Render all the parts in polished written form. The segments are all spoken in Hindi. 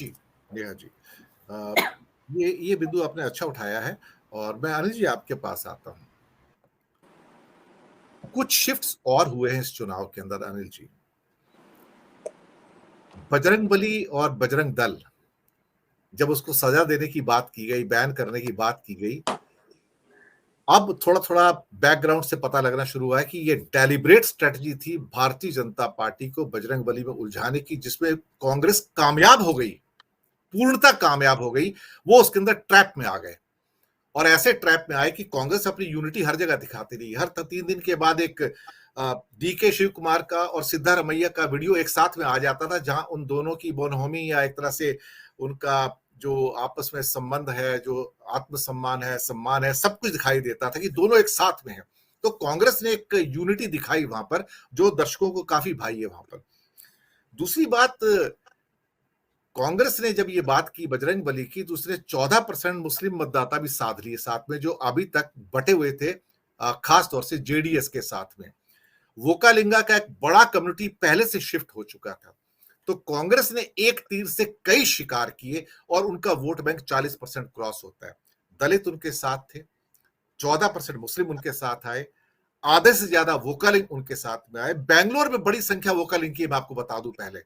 जी, नेहा जी। अ, ये बिंदु आपने अच्छा उठाया है और मैं अनिल जी आपके पास आता हूँ। कुछ शिफ्ट्स और हुए हैं इस चुनाव के अंदर अनिल जी। बजरंगबली और बजरंग दल, जब उसको सजा देने की बात की गई, बैन करने की बात की गई, अब थोड़ा-थोड़ा बैकग्राउंड से पता लगना शुरू हुआ है कि ये डेलिब्रेट स्ट्रैटेजी थी भारतीय जनता पार्टी को बजरंगबली में उलझाने की, जिसमें कांग्रेस कामयाब हो गई, पूर्णतः कामयाब हो गई। वो उसके अंदर ट्रैप में आ गए और ऐसे ट्रैप में आए कि कांग्रेस अपनी यूनिटी हर जगह दिखाती रही। हर 3 दिन के बाद एक डीके शिव कुमार का और सिद्धारमैया का वीडियो एक साथ में आ जाता था, जहां उन दोनों की बोनहोमी या एक तरह से उनका जो आपस में संबंध है, जो आत्मसम्मान है, सम्मान है, सब कुछ दिखाई देता था कि दोनों एक साथ में हैं। तो कांग्रेस ने एक यूनिटी दिखाई वहां पर, जो दर्शकों को काफी भाई है वहां पर। दूसरी बात, कांग्रेस ने जब ये बात की बजरंगबली की, तो उसने 14% मुस्लिम मतदाता भी साध लिए साथ में, जो अभी तक बटे हुए थे, खास तौर से जेडीएस के साथ में। वोकालिंगा का एक बड़ा कम्युनिटी पहले से शिफ्ट हो चुका था। तो कांग्रेस ने एक तीर से कई शिकार किए और उनका वोट बैंक 40% क्रॉस होता है। दलित उनके साथ थे, 14% मुस्लिम उनके साथ आए, आधे से ज्यादा वोकालिंग उनके साथ में आए। बैंगलोर में बड़ी संख्या वोकालिंग की, मैं आपको बता दूं पहले,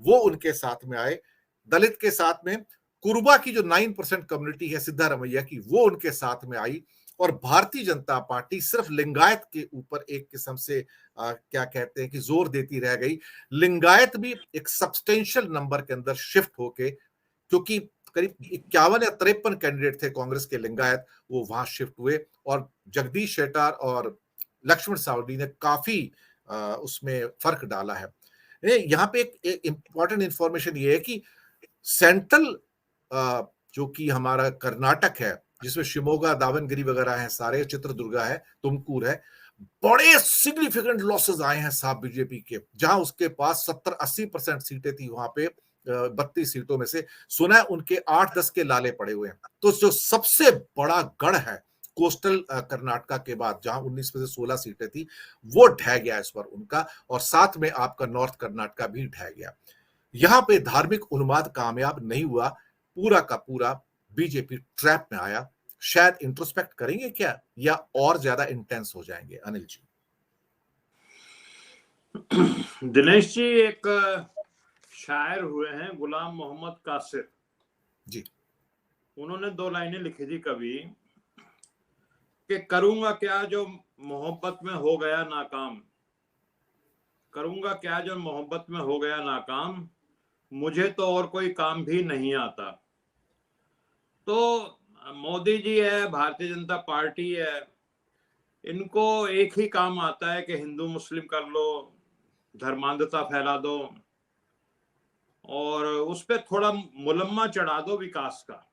वो उनके साथ में आए। दलित के साथ में कुरुबा की जो 9% कम्युनिटी है सिद्धारमैया की, वो उनके साथ में आई। और भारतीय जनता पार्टी सिर्फ लिंगायत के ऊपर एक किस्म से क्या कहते हैं कि जोर देती रह गई। लिंगायत भी एक सब्सटेंशियल नंबर के अंदर शिफ्ट होके, क्योंकि करीब 51 या 53 कैंडिडेट थे कांग्रेस के लिंगायत, वो वहां शिफ्ट हुए और जगदीश शेट्टार और लक्ष्मण सावडी ने काफी उसमें फर्क डाला है। यहाँ पे एक इंपॉर्टेंट इंफॉर्मेशन ये है कि सेंट्रल जो कि हमारा कर्नाटक है, जिसमें शिमोगा, दावनगिरी वगैरह है, सारे चित्रदुर्गा है, तुमकुर है, बड़े सिग्निफिकेंट लॉसेस आए हैं साहब बीजेपी के। जहां उसके पास 70-80% सीटें थी, वहां पे 32 सीटों में से सुना है उनके 8-10 के लाले पड़े हुए हैं। तो जो सबसे बड़ा गढ़ है कोस्टल कर्नाटका के बाद, जहां 19 में से 16 सीटें थी, वो ढह गया इस बार उनका, और साथ में आपका नॉर्थ कर्नाटका भी ढह गया। यहां पे धार्मिक उन्माद कामयाब नहीं हुआ, पूरा का पूरा बीजेपी ट्रैप में आया। शायद इंट्रोस्पेक्ट करेंगे क्या, या और ज्यादा इंटेंस हो जाएंगे अनिल जी? दिनेश जी, एक शायर हुए हैं गुलाम मोहम्मद कासिर जी। उन्होंने 2 लाइनें लिखी थी कभी कि करूंगा क्या जो मोहब्बत में हो गया नाकाम, करूंगा क्या जो मोहब्बत में हो गया नाकाम, मुझे तो और कोई काम भी नहीं आता। तो मोदी जी है, भारतीय जनता पार्टी है, इनको एक ही काम आता है कि हिंदू मुस्लिम कर लो, धर्मांधता फैला दो और उस पर थोड़ा मुलम्मा चढ़ा दो विकास का।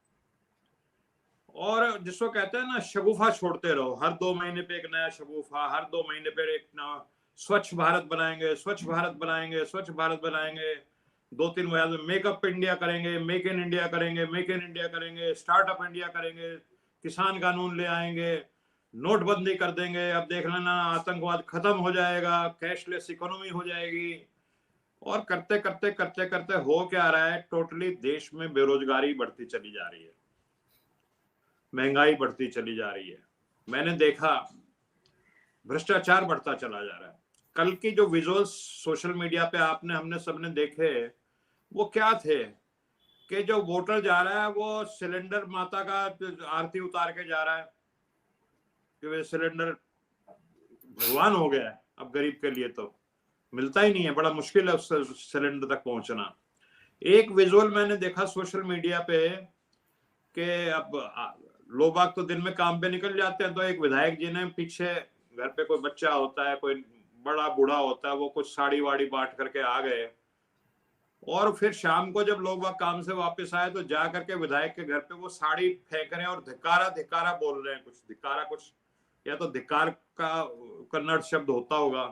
और जिसको कहते हैं ना, शगुफा छोड़ते रहो, हर 2 महीने पे एक नया शगुफा, हर 2 महीने पे एक नया स्वच्छ भारत बनाएंगे, स्वच्छ भारत बनाएंगे, स्वच्छ भारत बनाएंगे। 2-3 महीने में मेकअप इंडिया करेंगे, मेक इन इंडिया करेंगे, मेक इन इंडिया करेंगे, स्टार्टअप इंडिया करेंगे, किसान कानून ले आएंगे, नोटबंदी कर देंगे, अब देख लेना आतंकवाद खत्म हो जाएगा, कैशलेस इकोनॉमी हो जाएगी। और करते करते करते करते हो क्या रहा है, टोटली देश में बेरोजगारी बढ़ती चली जा रही है, महंगाई बढ़ती चली जा रही है। मैंने देखा भ्रष्टाचार बढ़ता चला जा रहा है। कल की जो विजुअल्स सोशल मीडिया पे आपने हमने सबने देखे, वो क्या थे कि जो वोटर जा रहा है वो सिलेंडर माता का आरती उतार के जा रहा है कि वे सिलेंडर भगवान हो गया है। अब गरीब के लिए तो मिलता ही नहीं है, बड़ा मुश्किल है उस सिलेंडर तक पहुंचना। एक विजुअल मैंने देखा सोशल मीडिया पे कि अब लोग बाग तो दिन में काम पे निकल जाते हैं, तो एक विधायक जी ने पीछे, घर पे कोई बच्चा होता है, कोई बड़ा बूढ़ा होता है, वो कुछ साड़ी वाड़ी बांट करके आ गए। और फिर शाम को जब लोग बाग काम से वापस आए तो जा करके विधायक के घर पे वो साड़ी फेंक रहे हैं और धिक्कारा धिक्कारा बोल रहे हैं। कुछ धिक्कारा, कुछ या तो धिक्कार का कन्नड़ शब्द होता होगा।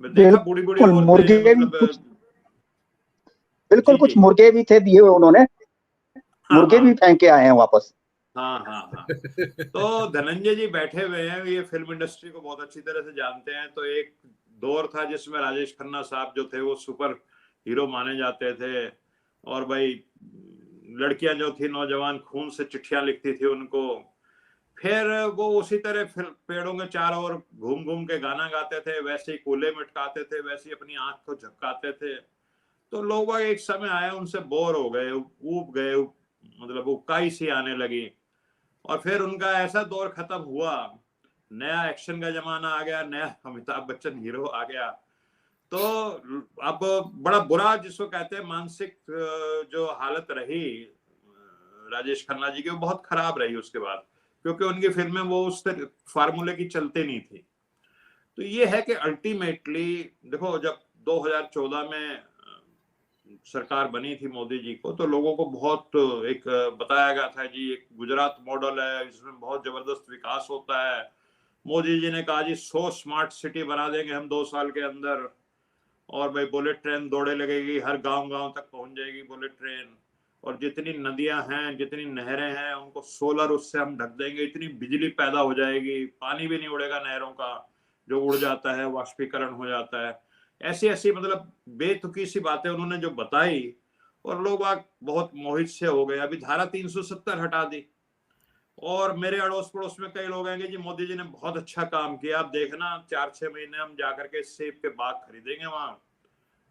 मैं देखा बूढ़ी बूढ़ी बिल्कुल, मुर्गे औरतें, भी मतलब बिल्कुल जी कुछ जी, मुर्गे भी थे दिए हुए उन्होंने, हाँ मुर्गे भी हाँ फेंक के आए हैं वापस। हाँ हाँ हाँ। तो धनंजय जी बैठे हुए हैं, ये फिल्म इंडस्ट्री को बहुत अच्छी तरह से जानते हैं। तो एक दौर था जिसमें राजेश खन्ना साहब जो थे वो सुपर हीरो माने जाते थे, और भाई लड़कियां जो थी नौजवान खून से चिट्ठियां लिखती थी उनको, फिर वो उसी तरह फिर पेड़ों के चारों ओर घूम घूम के गाना गाते थे, वैसे ही कूले मटकाते थे, वैसे ही अपनी आंख को झपकाते थे। तो लोग एक समय आया उनसे बोर हो गए, ऊब गए, मतलब उबकाई सी आने लगी, और फिर उनका ऐसा दौर खत्म हुआ, नया एक्शन का जमाना आ गया, नया अमिताभ बच्चन हीरो आ गया। तो अब बड़ा बुरा जिसको कहते हैं मानसिक जो हालत रही राजेश खन्ना जी की, वो बहुत खराब रही उसके बाद, क्योंकि उनकी फिल्में वो उस फार्मूले की चलते नहीं थी। तो ये है कि अल्टीमेटली देखो, जब 2014 में सरकार बनी थी मोदी जी को, तो लोगों को बहुत एक बताया गया था जी एक गुजरात मॉडल है, इसमें बहुत जबरदस्त विकास होता है। मोदी जी ने कहा जी 100 स्मार्ट सिटी बना देंगे हम 2 साल के अंदर, और भाई बुलेट ट्रेन दौड़े लगेगी, हर गांव तक पहुंच जाएगी बुलेट ट्रेन, और जितनी नदियां हैं, जितनी नहरें हैं, उनको सोलर उससे हम ढक देंगे, इतनी बिजली पैदा हो जाएगी, पानी भी नहीं उड़ेगा नहरों का, जो उड़ जाता है वाष्पीकरण हो जाता है। ऐसी ऐसी मतलब बेतुकी सी बातें उन्होंने जो बताई, और लोग बहुत मोहित से हो गए। अभी धारा 370 हटा दी, और मेरे अड़ोस पड़ोस में कई लोग हैं कि जी मोदी जी ने बहुत अच्छा काम किया, आप देखना 4-6 महीने हम जाकर के सेब के बाग खरीदेंगे वहां,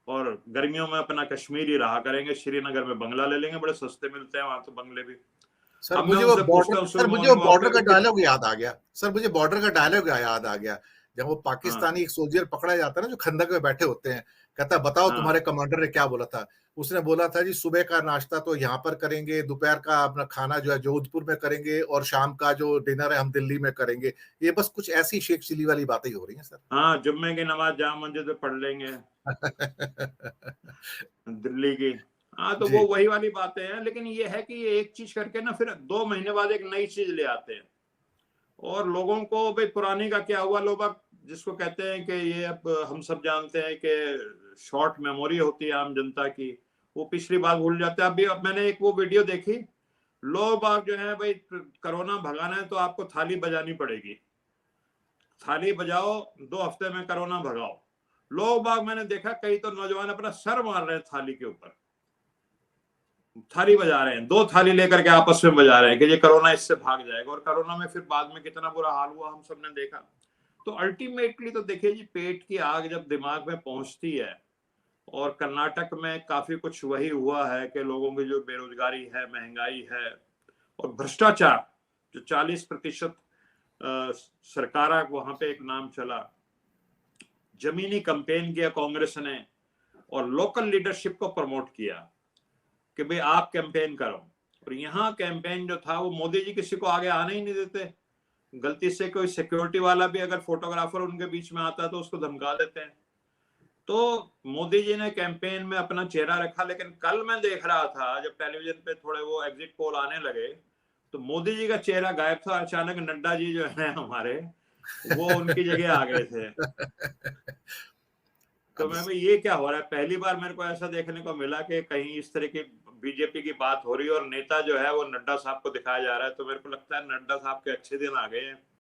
और गर्मियों में अपना कश्मीर ही रहा करेंगे, श्रीनगर में बंगला ले लेंगे, बड़े सस्ते मिलते हैं वहां तो बंगले भी। सर अब मैं मुझे वो उनसे पूछता हूँ सर मुझे वो बॉर्डर का डायलॉग याद आ गया, सर मुझे बॉर्डर का डायलॉग याद आ गया, जब वो पाकिस्तानी एक सोल्जर पकड़ा जाता है ना, जो खंदक में बैठे होते हैं, कहता है बताओ तुम्हारे कमांडर ने क्या बोला था। उसने बोला था जी सुबह का नाश्ता तो यहाँ पर करेंगे, दोपहर का अपना खाना जो है जोधपुर में करेंगे, और शाम का जो डिनर है हम दिल्ली में करेंगे। ये बस कुछ ऐसी शेख चिली वाली बातें ही हो रही हैं सर। हाँ, जुम्मे की नमाज जाम मस्जिद में पढ़ लेंगे दिल्ली की। हाँ, तो वो वही वाली बातें हैं, लेकिन ये है कि ये एक चीज करके ना फिर 2 महीने बाद एक नई चीज ले आते हैं, और लोगों को भाई पुरानी का क्या हुआ, लोग अब जिसको कहते हैं कि ये अब हम सब जानते हैं कि शॉर्ट मेमोरी होती है आम जनता की, वो पिछली बात भूल जाते हैं। अभी अब मैंने एक वो वीडियो देखी, लोग बाग जो है भाई कोरोना भगाना है तो आपको थाली बजानी पड़ेगी, थाली बजाओ 2 हफ्ते में कोरोना भगाओ। लोग बाग मैंने देखा कई तो नौजवान अपना सर मार रहे हैं थाली के ऊपर, थाली बजा रहे हैं, 2 थाली लेकर के आपस में बजा रहे हैं कि ये कोरोना इससे भाग जाएगा, और कोरोना में फिर बाद में कितना बुरा हाल हुआ हम सबने देखा। तो अल्टीमेटली तो देखिए जी, पेट की आग जब दिमाग में पहुंचती है, और कर्नाटक में काफी कुछ वही हुआ है कि लोगों की जो बेरोजगारी है, महंगाई है, और भ्रष्टाचार जो 40% सरकार वहां पे एक नाम चला, जमीनी कैंपेन किया कांग्रेस ने, और लोकल लीडरशिप को प्रमोट किया कि भाई आप कैंपेन करो। और यहाँ कैंपेन जो था वो मोदी जी किसी को आगे आने ही नहीं देते, गलती से कोई सिक्योरिटी वाला भी अगर फोटोग्राफर उनके बीच में आता है तो उसको धमका देते हैं। तो मोदी जी ने कैंपेन में अपना चेहरा रखा, लेकिन कल मैं देख रहा था जब टेलीविजन पे थोड़े वो एग्जिट पोल आने लगे, तो मोदी जी का चेहरा गायब था, अचानक नड्डा जी जो है हमारे, वो उनकी जगह आ गए थे। तो मैं भाई ये क्या हो रहा है, पहली बार मेरे को ऐसा देखने को मिला कि कहीं इस तरह की बीजेपी की बात हो रही है और नेता जो है वो नड्डा साहब को दिखाया जा रहा है। तो मेरे को लगता है नड्डा साहब के अच्छे दिन आ गए हैं।